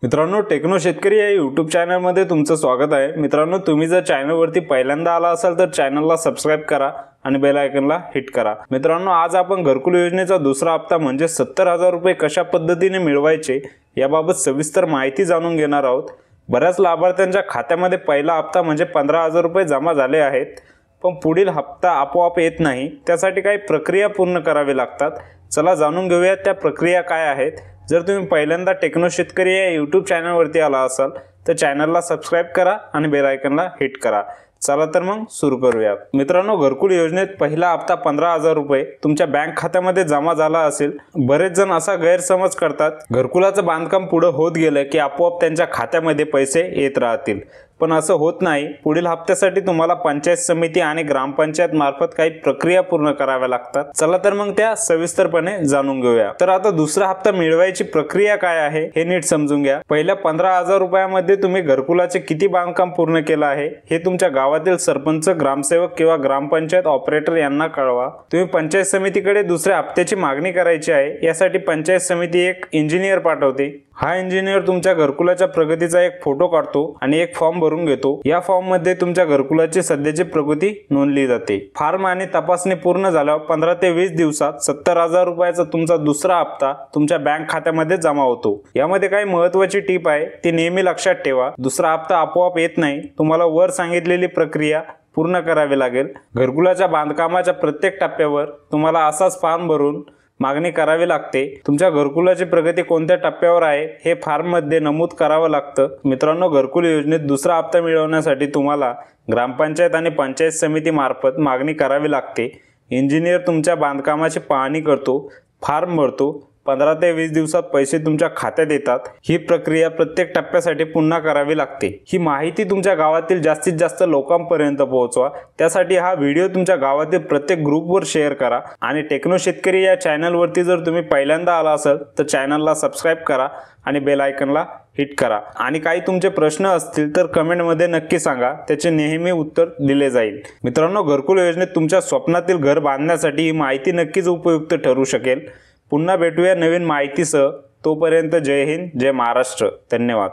मित्रांनो, टेक्नो शेतकरी या यूट्यूब चॅनलमध्ये तुमचं स्वागत आहे। मित्रांनो, तुम्ही जर चॅनलवरती पहिल्यांदा आला असाल तर चॅनलला सबस्क्राइब करा आणि बेल आयकॉनला हिट करा। मित्रांनो, आज आपण घरकुल योजनेचा दुसरा हप्ता म्हणजे 70,000 रुपये कशा पद्धतीने मिळवायचे याबाबत सविस्तर माहिती जाणून घेणार आहोत। बऱ्याच लाभार्थ्यांच्या खात्यामध्ये पहिला हप्ता म्हणजे 15,000 रुपये जमा झाले आहेत, पण पुढील हप्ता आपोआप येत नाही। त्यासाठी काही प्रक्रिया पूर्ण करावी लागतात। चला जाणून घेऊया त्या प्रक्रिया काय आहेत। जर तुम्ही पहिल्यांदा टेक्नो शेतकरी या यूट्यूब चॅनलवरती आला असाल तर चॅनलला सबस्क्राइब करा आणि बेल आयकॉनला हिट करा। चला तर मग सुरू करूयात। मित्रांनो, घरकुल योजनेत पहिला हप्ता 15,000 रुपये तुमच्या बँक खात्यामध्ये जमा झाला असेल। बरेच जण असा गैरसमज करतात, घरकुलाचं बांधकाम पुढे होत गेलं की आपोआप त्यांच्या खात्यामध्ये पैसे येत राहतील, पण असं होत नाही। पुढील हप्त्यासाठी तुम्हाला पंचायत समिती आणि ग्रामपंचायत मार्फत काही प्रक्रिया पूर्ण कराव्या लागतात। चला तर मग त्या सविस्तरपणे जाणून घेऊया। तर आता दुसरा हप्ता मिळवायची प्रक्रिया काय आहे हे नीट समजून घ्या। पहिल्या 15,000 रुपयामध्ये तुम्ही घरकुलाचे किती बांधकाम पूर्ण केलं आहे हे तुमच्या गावातील सरपंच, ग्रामसेवक किंवा ग्रामपंचायत ऑपरेटर यांना कळवा। तुम्ही पंचायत समितीकडे दुसऱ्या हप्त्याची मागणी करायची आहे। यासाठी पंचायत समिती एक इंजिनियर पाठवते। हा इंजिनियर तुमच्या घरकुलाच्या प्रगतीचा एक फोटो काढतो आणि एक फॉर्म भरून घेतो। या फॉर्म मध्ये तुमच्या घरकुलाची सध्याची प्रगती नोंदली जाते। फॉर्म आणि तपासणी पूर्ण झाल्यावर 15 ते 20 दिवसात 70,000 रुपयाचा तुमचा दुसरा हप्ता तुमच्या बँक खात्यामध्ये जमा होतो। यामध्ये काही महत्त्वाची टिप आहे ती नेहमी लक्षात ठेवा। दुसरा हप्ता आपोआप येत नाही, तुम्हाला वर सांगितलेली प्रक्रिया पूर्ण करावी लागेल। घरकुलाच्या बांधकामाच्या प्रत्येक टप्प्यावर तुम्हाला असाच फॉर्म भरून मागणी करावी लागते। तुमच्या घरकुलाची प्रगती कोणत्या टप्प्यावर आहे हे फॉर्म मध्ये नमूद करावं लागतं। मित्रांनो, घरकुल योजनेत दुसरा हप्ता मिळवण्यासाठी तुम्हाला ग्रामपंचायत आणि पंचायत समिती मार्फत मागणी करावी लागते। इंजिनियर तुमच्या बांधकामाची पाहणी करतो, फॉर्म भरतो, 15 ते 20 दिवसात पैसे तुमच्या खात्यात येतात। ही प्रक्रिया प्रत्येक टप्प्यासाठी पुन्हा करावी लागते। ही माहिती तुमच्या गावातील जास्तीत जास्त लोकांपर्यंत पोहोचवा। त्यासाठी हा व्हिडिओ तुमच्या गावातील प्रत्येक ग्रुपवर शेअर करा आणि टेक्नो शेतकरी या चॅनलवरती जर तुम्ही पहिल्यांदा आला असाल तर चॅनलला सबस्क्राइब करा आणि बेल आयकॉनला हिट करा। आणि काही तुमचे प्रश्न असतील तर कमेंटमध्ये नक्की सांगा, त्याचे नेहमी उत्तर दिले जाईल। मित्रांनो, घरकुल योजनेत तुमच्या स्वप्नातील घर बांधण्यासाठी ही माहिती नक्कीच उपयुक्त ठरू शकेल। पुन्हा भेटूया नवीन माहितीसह। तोपर्यंत जय हिंद, जय महाराष्ट्र। धन्यवाद।